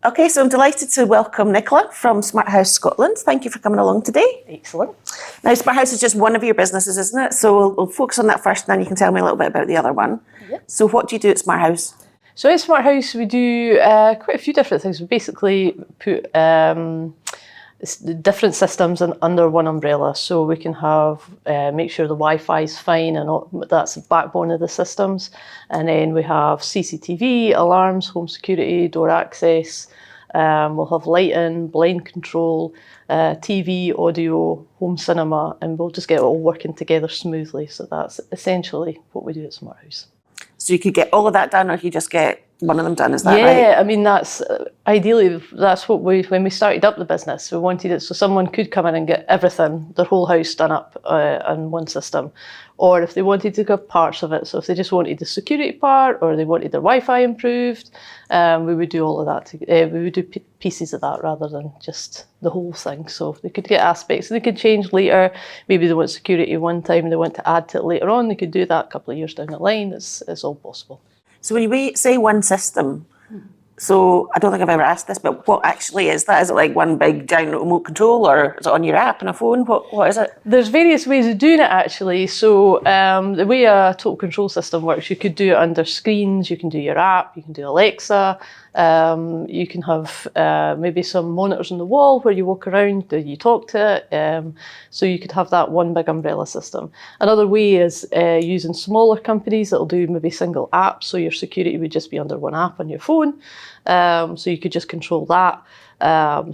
Okay, so I'm delighted to welcome Nicola from SmartHouse Scotland. Thank you for coming along today. Excellent. Now, SmartHouse is just one of your businesses, isn't it? So we'll focus on that first, and then you can tell me a little bit about the other one. Yep. So what do you do at SmartHouse? So at SmartHouse, we do quite a few different things. We basically put different systems under one umbrella, so we can have make sure the Wi-Fi is fine, and that's the backbone of the systems. And then we have CCTV, alarms, home security, door access. We'll have lighting, blind control, TV, audio, home cinema, and we'll just get it all working together smoothly. So that's essentially what we do at SmartHouse. So you could get all of that done, or you just get one of them done, is that right? Yeah, I mean, that's ideally, that's what when we started up the business, we wanted it so someone could come in and get everything, their whole house done up on one system. Or if they wanted to get parts of it, so if they just wanted the security part or they wanted their Wi-Fi improved, we would do all of that. We would do pieces of that rather than just the whole thing. So they could get aspects, they could change later. Maybe they want security one time and they want to add to it later on. They could do that a couple of years down the line. It's all possible. So when we say one system, so I don't think I've ever asked this, but what actually is that? Is it like one big giant remote control, or is it on your app on a phone? What is it? There's various ways of doing it actually. So the way a total control system works, you could do it under screens, you can do your app, you can do Alexa, you can have maybe some monitors on the wall where you walk around, you talk to it. So you could have that one big umbrella system. Another way is using smaller companies that'll do maybe single apps, so your security would just be under one app on your phone. So you could just control that.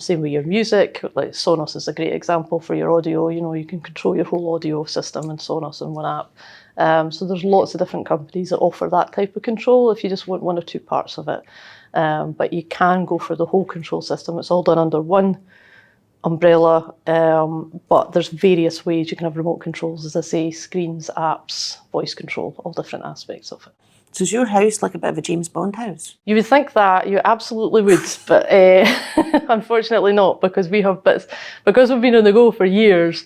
Same with your music, like Sonos is a great example for your audio. You know, you can control your whole audio system in Sonos in one app. So there's lots of different companies that offer that type of control if you just want one or two parts of it. But you can go for the whole control system. It's all done under one umbrella, but there's various ways. You can have remote controls, as I say, screens, apps, voice control, all different aspects of it. So is your house like a bit of a James Bond house? You would think that, you absolutely would, but unfortunately not, because we have bits, because we've been on the go for years.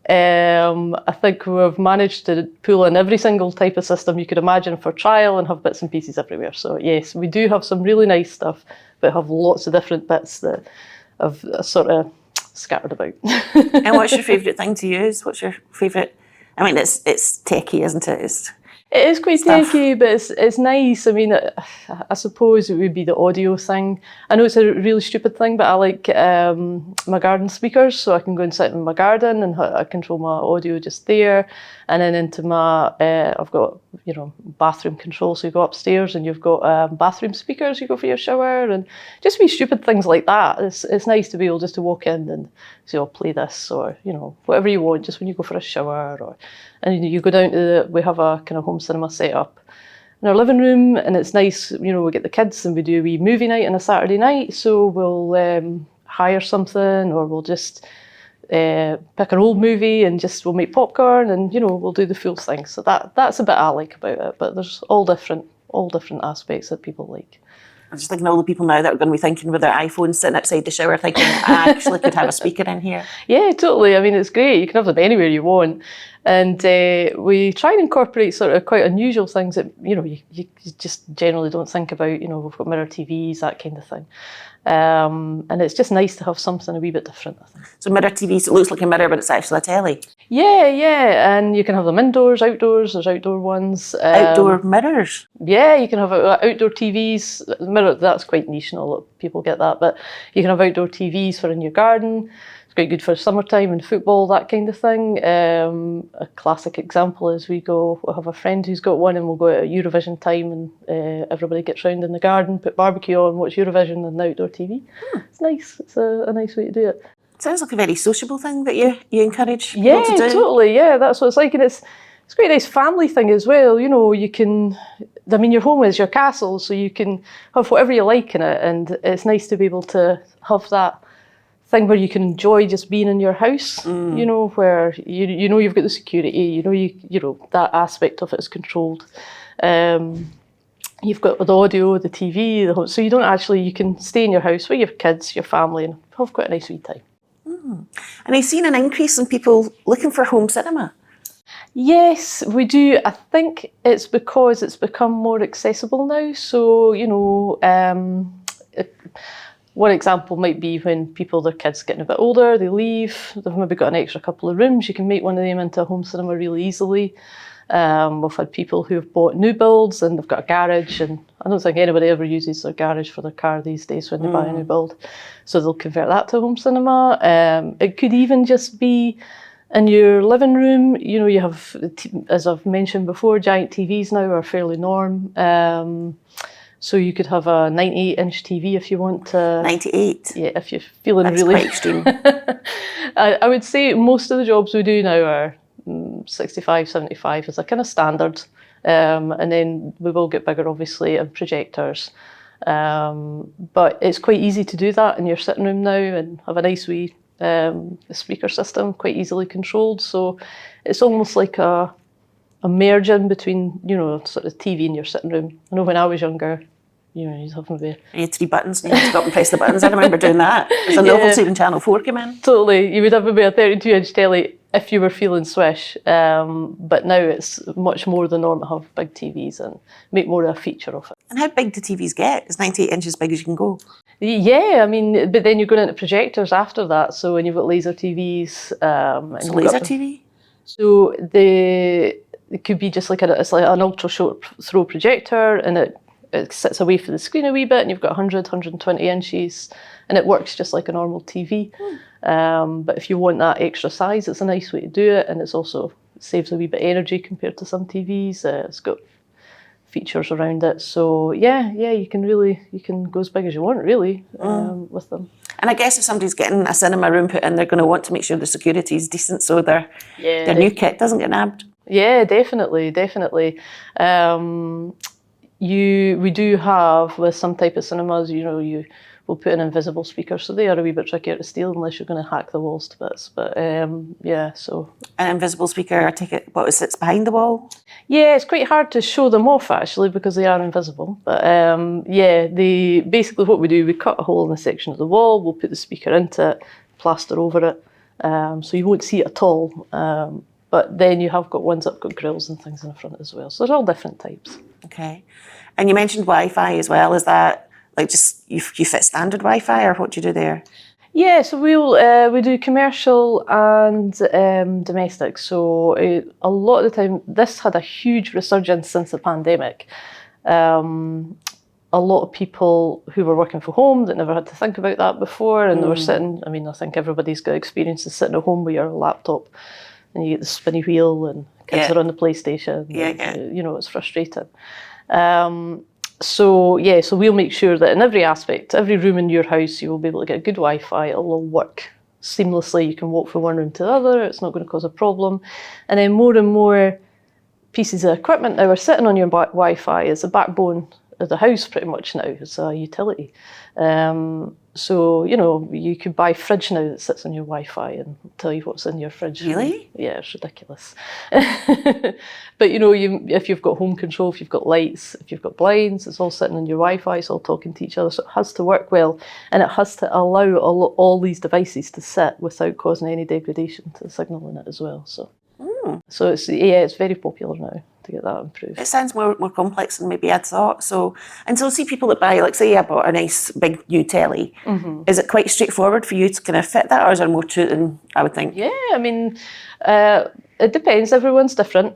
I think we've managed to pull in every single type of system you could imagine for trial and have bits and pieces everywhere. So yes, we do have some really nice stuff, but have lots of different bits that have sort of scattered about. And what's your favourite thing to use? What's your favourite? I mean, it's techie, isn't it? It is quite techy, but it's nice. I mean, I suppose it would be the audio thing. I know it's a really stupid thing, but I like my garden speakers, so I can go and sit in my garden and I control my audio just there. And then into my, I've got, bathroom control, so you go upstairs and you've got bathroom speakers, you go for your shower, and just wee stupid things like that. It's nice to be able just to walk in and say, I'll play this, or, whatever you want, just when you go for a shower, and you go down to we have a kind of home cinema set up in our living room, and it's nice, we get the kids and we do a wee movie night on a Saturday night, so we'll hire something, or we'll just pick an old movie and we'll make popcorn and, we'll do the full thing. So that's a bit I like about it, but there's all different aspects that people like. I'm just thinking all the people now that are going to be thinking with their iPhones sitting outside the shower thinking, I actually could have a speaker in here. Yeah, totally. I mean, it's great. You can have them anywhere you want. And we try and incorporate sort of quite unusual things that, you just generally don't think about. We've got mirror TVs, that kind of thing. And it's just nice to have something a wee bit different, I think. So mirror TVs, it looks like a mirror, but it's actually a telly. Yeah. And you can have them indoors, outdoors. There's outdoor ones. Outdoor mirrors? Yeah, you can have outdoor TVs. Mirror, that's quite niche, not a lot of people get that. But you can have outdoor TVs for in your garden. It's quite good for summertime and football, that kind of thing. A classic example is we'll have a friend who's got one, and we'll go at Eurovision time and everybody gets round in the garden, put barbecue on, watch Eurovision and outdoor TV. It's nice. It's a nice way to do it. Sounds like a very sociable thing that you encourage people Yeah, to do. Totally. Yeah, that's what it's like. And it's quite a nice family thing as well. You can, your home is your castle, so you can have whatever you like in it. And it's nice to be able to have that thing where you can enjoy just being in your house, where you've got the security, that aspect of it is controlled. You've got the audio, the TV, so you can stay in your house with your kids, your family, and have quite a nice wee time. And I've seen an increase in people looking for home cinema. Yes, we do. I think it's because it's become more accessible now. So, one example might be when their kids are getting a bit older, they leave, they've maybe got an extra couple of rooms, you can make one of them into a home cinema really easily. We've had people who have bought new builds and they've got a garage, and I don't think anybody ever uses their garage for their car these days when they buy a new build. So they'll convert that to a home cinema. It could even just be in your living room. You know, you have, as I've mentioned before, giant TVs now are fairly norm. So you could have a 98-inch TV if you want to. 98? Yeah, if you're feeling That's really... quite extreme. I would say most of the jobs we do now are 65, 75 is a kind of standard. And then we will get bigger, obviously, and projectors. But it's quite easy to do that in your sitting room now and have a nice wee speaker system, quite easily controlled. So it's almost like a merge in between, you know, sort of TV in your sitting room. I know when I was younger, you know, you'd have maybe... You had 3 buttons and you had to go up and press the buttons. I remember doing that. It was a novelty when Channel 4 came in. Totally. You would have maybe a 32-inch telly if you were feeling swish. But now it's much more the norm to have big TVs and make more of a feature of it. And how big do TVs get? Is 98 inches as big as you can go? Yeah, I mean, but then you're going into projectors after that. So when you've got laser TVs... and So laser TV? So it could be just like it's like an ultra short throw projector, and it sits away from the screen a wee bit, and you've got 100, 120 inches, and it works just like a normal TV. But if you want that extra size, it's a nice way to do it, and it saves a wee bit of energy compared to some TVs. It's got features around it, so yeah, you can go as big as you want really with them. And I guess if somebody's getting a cinema room put in, they're going to want to make sure the security is decent, so their new kit doesn't get nabbed. Yeah, definitely. We do have, with some type of cinemas, you know, we'll put in invisible speakers, so they are a wee bit trickier to steal unless you're going to hack the walls to bits. But yeah, so... An invisible speaker, I take it, what, sits behind the wall? Yeah, it's quite hard to show them off actually because they are invisible. But yeah, basically what we do, we cut a hole in a section of the wall, we'll put the speaker into it, plaster over it, so you won't see it at all. But then you have got ones that have got grills and things in the front as well. So there's all different types. Okay. And you mentioned Wi-Fi as well. Is that like just you fit standard Wi-Fi, or what do you do there? Yeah, so we do commercial and domestic. So a lot of the time, this had a huge resurgence since the pandemic. A lot of people who were working from home that never had to think about that before, and they were sitting, I mean, I think everybody's got experience of sitting at home with your laptop and you get the spinny wheel and kids are on the PlayStation. And, you know, it's frustrating. So we'll make sure that in every aspect, every room in your house, you will be able to get good Wi-Fi. It'll all work seamlessly. You can walk from one room to the other. It's not going to cause a problem. And then more and more pieces of equipment now are sitting on your Wi-Fi as the backbone of the house pretty much now. It's a utility. So, you know, you could buy a fridge now that sits on your Wi-Fi and tell you what's in your fridge. Really? Yeah, it's ridiculous. But, you know, if you've got home control, if you've got lights, if you've got blinds, it's all sitting on your Wi-Fi, it's all talking to each other. So it has to work well. And it has to allow all these devices to sit without causing any degradation to the signal in it as well. So it's very popular now to get that improved. It sounds more complex than maybe I'd thought. So see people that buy, like say I bought a nice big new telly, is it quite straightforward for you to kind of fit that, or is there more to it than I would think? Yeah, I mean, it depends, everyone's different.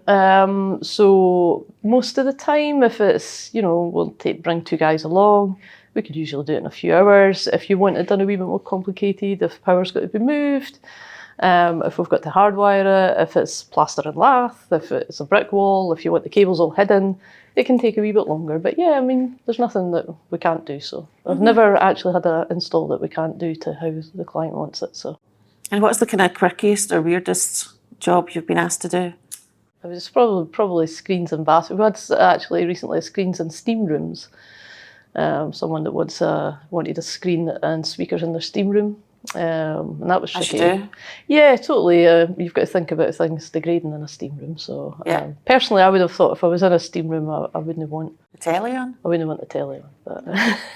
So most of the time, if it's, you know, we'll bring 2 guys along, we could usually do it in a few hours. If you want it done a wee bit more complicated, if power's got to be moved, if we've got to hardwire it, if it's plaster and lath, if it's a brick wall, if you want the cables all hidden, it can take a wee bit longer. But yeah, I mean, there's nothing that we can't do. So I've never actually had an install that we can't do to how the client wants it. So. And what's the kind of quirkiest or weirdest job you've been asked to do? It was probably screens and bathrooms. We had actually recently screens and steam rooms. Someone that wanted a screen and speakers in their steam room. And that was tricky. As you do? Yeah, totally. You've got to think about things degrading in a steam room. So personally, I would have thought if I was in a steam room, I wouldn't want the telly on. I wouldn't want the telly on. But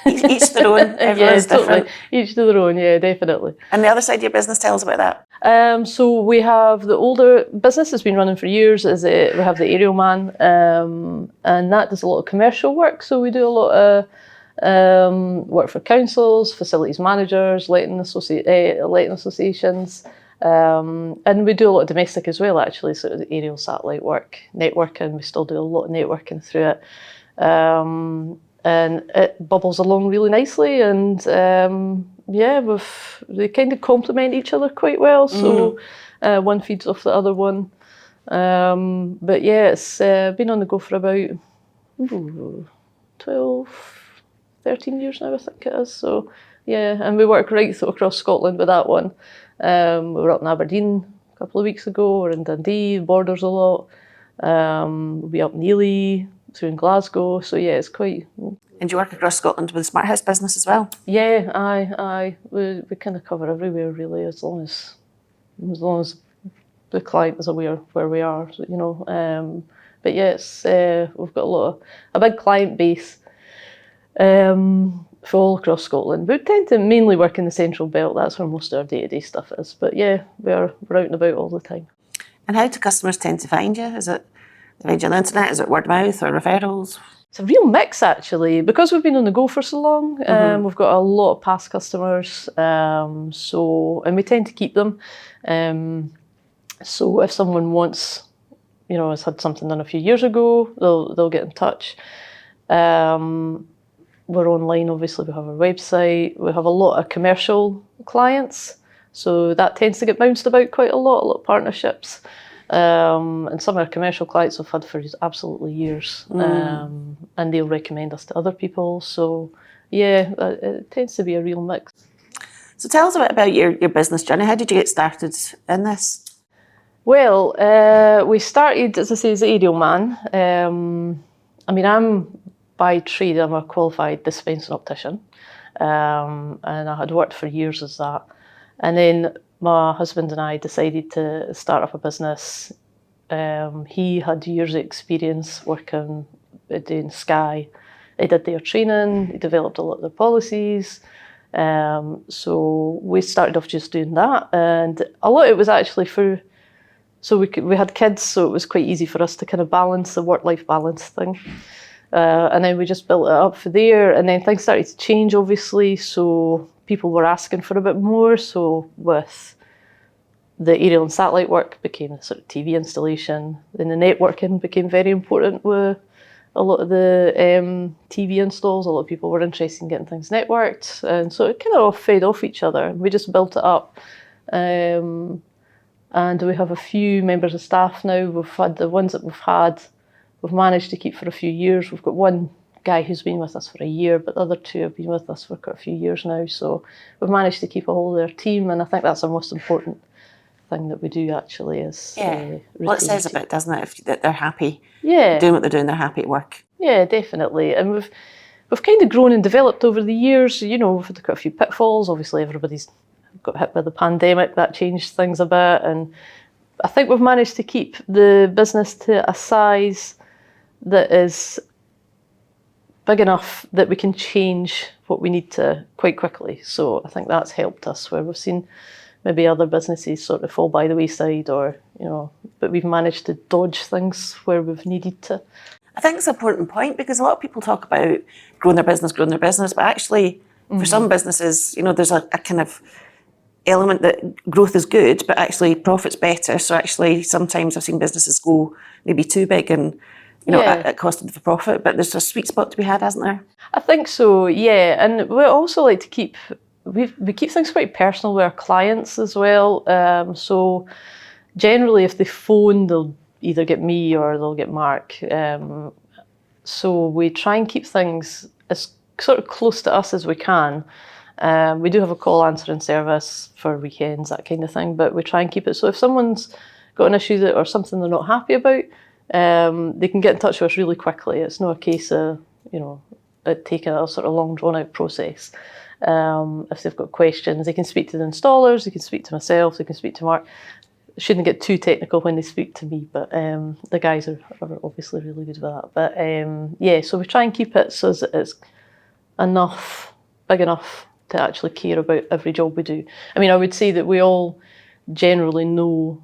each their own. Everyone's different. Each to their own. Yeah, definitely. And the other side of your business, tell us about that. So we have the older business that's been running for years. We have the Aerial Man, and that does a lot of commercial work. So we do a lot of Work for councils, facilities managers, letting associations. And we do a lot of domestic as well, actually, sort of the aerial satellite work, networking. We still do a lot of networking through it. And it bubbles along really nicely. And yeah, they kind of complement each other quite well. So one feeds off the other one. But yeah, it's been on the go for about 12, 13 years now, I think it is. So yeah, and we work right across Scotland with that one. We were up in Aberdeen a couple of weeks ago. We're in Dundee, Borders a lot. We'll be up in Ely, through in Glasgow. So yeah, it's quite. And you work across Scotland with the SmartHouse business as well? Yeah, aye. We kind of cover everywhere really, as long as the client is aware where we are, you know. But yes, we've got a big client base for all across Scotland. We tend to mainly work in the Central Belt. That's where most of our day-to-day stuff is. But yeah, we're out and about all the time. And how do customers tend to find you? Is it they find you on the internet? Is it word of mouth or referrals? It's a real mix, actually. Because we've been on the go for so long, we've got a lot of past customers, and we tend to keep them. So if someone wants, you know, has had something done a few years ago, they'll get in touch. We're online, obviously. We have our website. We have a lot of commercial clients, so that tends to get bounced about quite a lot of partnerships. And some of our commercial clients have had for absolutely years, and they'll recommend us to other people. So yeah, it tends to be a real mix. So tell us a bit about your business journey. How did you get started in this? Well, we started, as I say, as an aerial man. I mean, by trade, I'm a qualified dispensing optician, and I had worked for years as that. And then my husband and I decided to start up a business. He had years of experience working doing Sky. He did their training, he developed a lot of their policies. So we started off just doing that. And a lot of it was actually so we had kids, so it was quite easy for us to kind of balance the work-life balance thing. And then we just built it up for there. And then things started to change, obviously. So people were asking for a bit more. So with the aerial and satellite work became the sort of TV installation. Then the networking became very important with a lot of the TV installs. A lot of people were interested in getting things networked. And so it kind of all fed off each other. We just built it up. And we have a few members of staff now. We've had the ones that we've managed to keep for a few years. We've got one guy who's been with us for a year, but the other two have been with us for quite a few years now. So we've managed to keep a hold of their team, and I think that's the most important thing that we do actually is well, it says a bit, doesn't it, that they're happy doing what they're doing, they're happy at work. Yeah, definitely. And we've kind of grown and developed over the years. You know, we've had quite a few pitfalls. Obviously, everybody's got hit by the pandemic. That changed things a bit. And I think we've managed to keep the business to a size that is big enough that we can change what we need to quite quickly. So I think that's helped us, where we've seen maybe other businesses sort of fall by the wayside, or, you know, but we've managed to dodge things where we've needed to. I think it's an important point, because a lot of people talk about growing their business, but actually for some businesses, you know, there's a kind of element that growth is good, but actually profit's better. So actually sometimes I've seen businesses go maybe too big and, you know, at cost of the profit, but there's a sweet spot to be had, hasn't there? I think so, yeah. And we also like to keep, we keep things quite personal with our clients as well. So generally if they phone, they'll either get me or they'll get Mark. So we try and keep things as sort of close to us as we can. We do have a call answering service for weekends, that kind of thing, but we try and keep it so if someone's got an issue or something they're not happy about, they can get in touch with us really quickly. It's not a case of, you know, it taking a sort of long drawn out process. If they've got questions, they can speak to the installers, they can speak to myself, they can speak to Mark. Shouldn't get too technical when they speak to me, but the guys are obviously really good with that. But yeah, so we try and keep it so that it's big enough to actually care about every job we do. I mean, I would say that we all generally know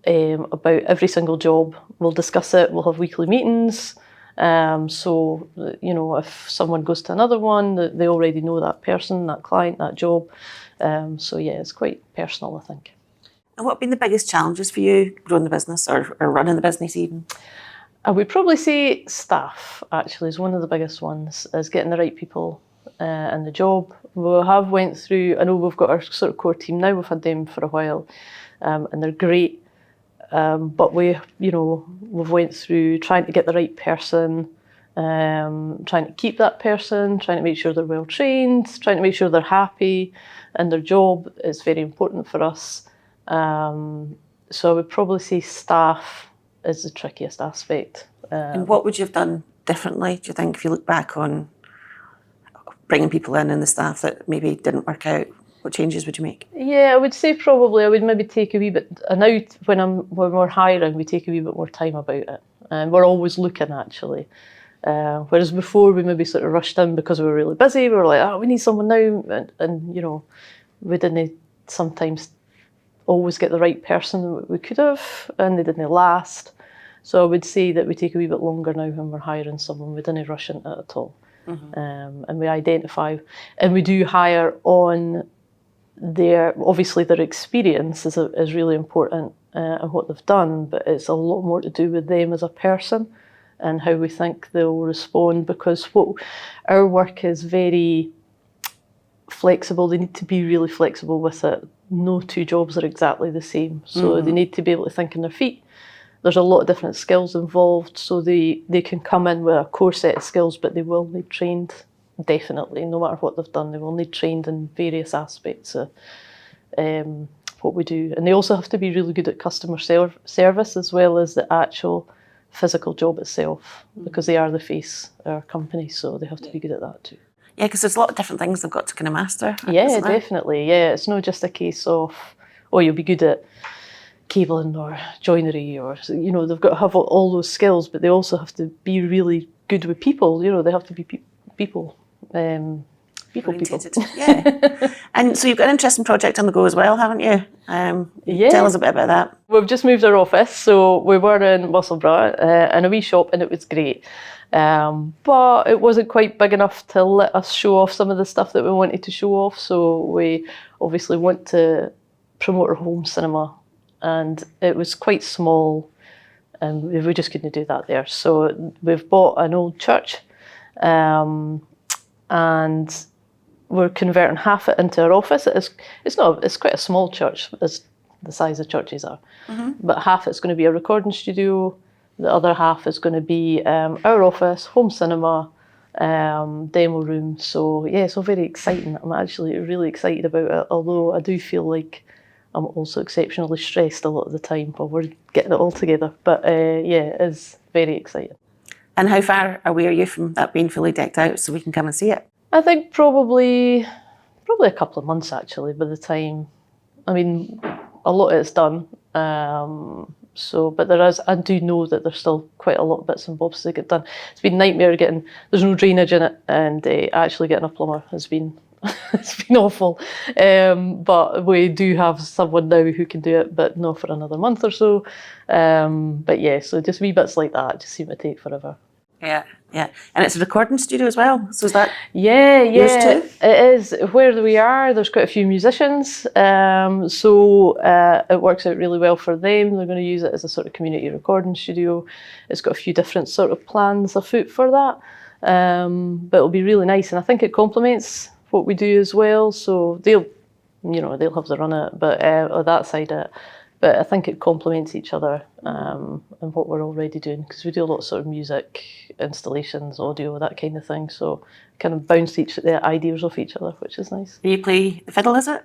about every single job. We'll discuss it, we'll have weekly meetings, So, you know, if someone goes to another one, they already know that person, that client, that job. So yeah, it's quite personal, I think. And what have been the biggest challenges for you growing the business or running the business even? I would probably say staff, actually, is one of the biggest ones, is getting the right people in the job. We have went through, I know we've got our sort of core team now, we've had them for a while, and they're great. But we've went through trying to get the right person, trying to keep that person, trying to make sure they're well trained, trying to make sure they're happy in their job is very important for us. So I would probably say staff is the trickiest aspect. And what would you have done differently, do you think, if you look back on bringing people in and the staff that maybe didn't work out? What changes would you make? Yeah, I would say probably I would maybe take a wee bit, now when we're hiring, we take a wee bit more time about it. And we're always looking, actually. Whereas before we maybe sort of rushed in because we were really busy. We were like, oh, we need someone now. And you know, we didn't sometimes always get the right person that we could have, and they didn't last. So I would say that we take a wee bit longer now when we're hiring someone. We didn't rush into it at all. And we identify, and we do hire on obviously their experience is really important and what they've done, but it's a lot more to do with them as a person and how we think they'll respond, because our work is very flexible. They need to be really flexible with it. No two jobs are exactly the same, so they need to be able to think on their feet. There's a lot of different skills involved, so they can come in with a core set of skills, but they will need trained, definitely, no matter what they've done. They will need trained in various aspects of what we do. And they also have to be really good at customer service as well as the actual physical job itself, because they are the face of our company, so they have to be good at that too. Yeah, because there's a lot of different things they've got to kind of master. Yeah, definitely. Yeah, it's not just a case of, oh, you'll be good at cabling or joinery, or, you know, they've got to have all those skills, but they also have to be really good with people. You know, they have to be people. People. Yeah. And so you've got an interesting project on the go as well, haven't you? Yeah. Tell us a bit about that. We've just moved our office, so we were in Musselburgh in a wee shop, and it was great. But it wasn't quite big enough to let us show off some of the stuff that we wanted to show off. So we obviously want to promote our home cinema, and it was quite small, and we just couldn't do that there. So we've bought an old church, and we're converting half it into our office. It's quite a small church, as the size of churches are, but half it's going to be a recording studio. The other half is going to be our office, home cinema, demo room. So yeah, so very exciting. I'm actually really excited about it, although I do feel like I'm also exceptionally stressed a lot of the time while we're getting it all together. But yeah, it is very exciting. And how far away are you from that being fully decked out so we can come and see it? I think probably a couple of months, actually, by the time, I mean, a lot of it's done. But I do know that there's still quite a lot of bits and bobs to get done. It's been a nightmare there's no drainage in it, and actually getting a plumber has been, it's been awful. But we do have someone now who can do it, but not for another month or so. But yeah, so just wee bits like that just seem to take forever. Yeah. And it's a recording studio as well, so is that yours too? It is. Where we are, there's quite a few musicians, so it works out really well for them. They're going to use it as a sort of community recording studio. It's got a few different sort of plans afoot for that, but it'll be really nice, and I think it complements what we do as well, so they'll have their run at it, but on that side of it. But I think it complements each other and what we're already doing, because we do a lot of sort of music, installations, audio, that kind of thing. So kind of bounce the ideas off each other, which is nice. Do you play the fiddle, is it?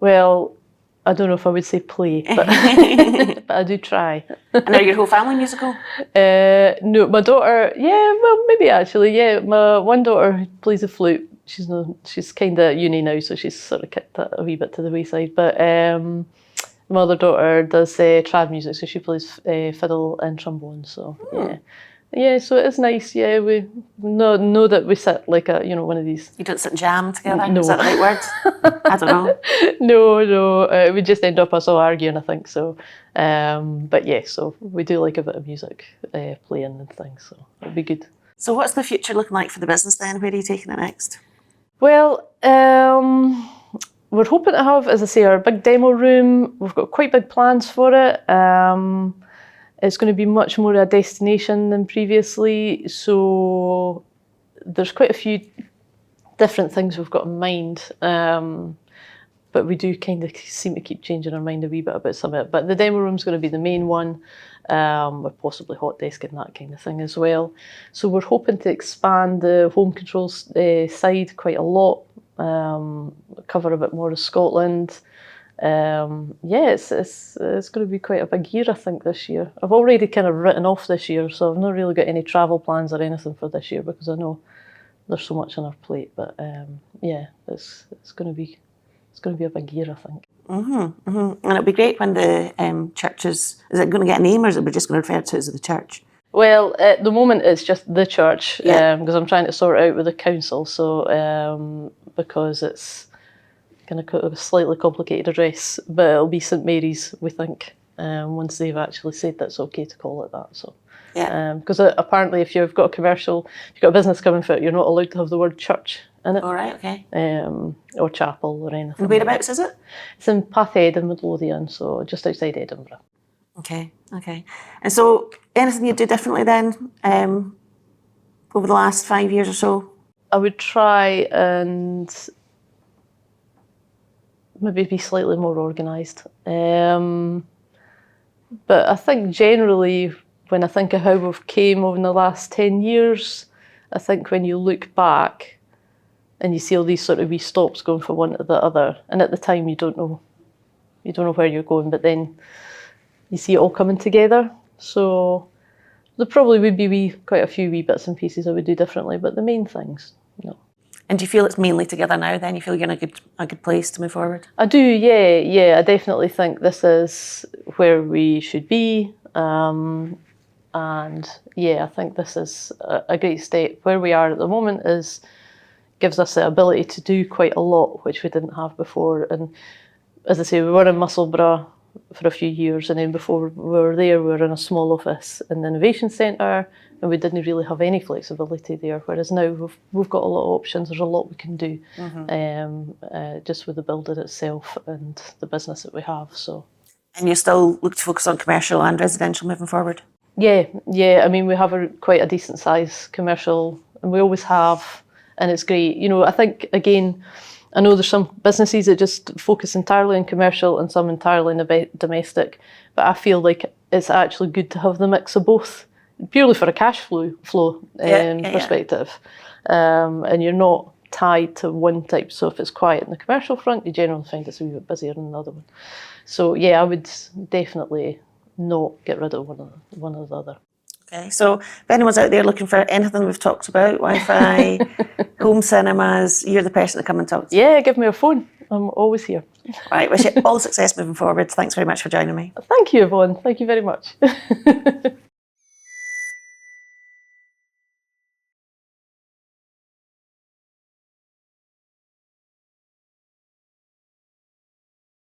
Well, I don't know if I would say play, but, but I do try. And are your whole family musical? No, my daughter, yeah, well, maybe actually, yeah. My one daughter plays the flute. She's kind of at uni now, so she's sort of kicked that a wee bit to the wayside. But my other daughter does trad music, so she plays fiddle and trombone. So yeah, Yeah, so it is nice. Yeah, we know that we sit like a, one of these. You don't sit and jam together? No. Is that the right word? I don't know. No. We just end up us all arguing, I think. So, but yeah, so we do like a bit of music playing and things. So it'll be good. So what's the future looking like for the business then? Where are you taking it next? Well, we're hoping to have, as I say, our big demo room. We've got quite big plans for it. It's going to be much more a destination than previously. So there's quite a few different things we've got in mind. But we do kind of seem to keep changing our mind a wee bit about some of it. But the demo room's going to be the main one, with possibly hot desk and that kind of thing as well. So we're hoping to expand the home controls side quite a lot, cover a bit more of Scotland. It's going to be quite a big year, I think, this year. I've already kind of written off this year, so I've not really got any travel plans or anything for this year because I know there's so much on our plate. But it's going to be a big year, I think. And it'll be great when the church is it going to get a name, or is it we're just going to refer to it as the church? Well, at the moment it's just the church, Yeah. because I'm trying to sort it out with the council. So because it's kind of a slightly complicated address, but it'll be St Mary's, we think, once they've actually said that's okay to call it that. So. Yeah. Because apparently if you've got a business coming for it, you're not allowed to have the word church in it. All right, okay. Or chapel or anything. And whereabouts is it? It's in Pathhead in Midlothian, so just outside Edinburgh. Okay. And so anything you'd do differently then over the last 5 years or so? I would try and maybe be slightly more organised. But I think generally, when I think of how we've came over the last 10 years, I think when you look back and you see all these sort of wee stops going from one to the other, and at the time you don't know where you're going, but then you see it all coming together. So there probably would be quite a few wee bits and pieces I would do differently, but the main things, no. And do you feel it's mainly together now then? You feel you're in a good place to move forward? I do, yeah. I definitely think this is where we should be. And yeah, I think this is a great step. Where we are at the moment gives us the ability to do quite a lot, which we didn't have before. And as I say, we were in Musselburgh for a few years, and then before we were there, we were in a small office in the Innovation Centre, and we didn't really have any flexibility there. Whereas now we've got a lot of options. There's a lot we can do, just with the building itself and the business that we have. So. And you still look to focus on commercial and residential moving forward? Yeah. I mean, we have quite a decent size commercial, and we always have, and it's great. I think, again, I know there's some businesses that just focus entirely on commercial and some entirely on domestic, but I feel like it's actually good to have the mix of both, purely for a cash flow perspective. And you're not tied to one type. So if it's quiet in the commercial front, you generally find it's a wee bit busier than the other one. So yeah, I would definitely not get rid of one or the other. Okay, so if anyone's out there looking for anything we've talked about, Wi-Fi, home cinemas, you're the person to come and talk to. Yeah, give me a phone. I'm always here. Right, wish you all success moving forward. Thanks very much for joining me. Thank you, Yvonne. Thank you very much.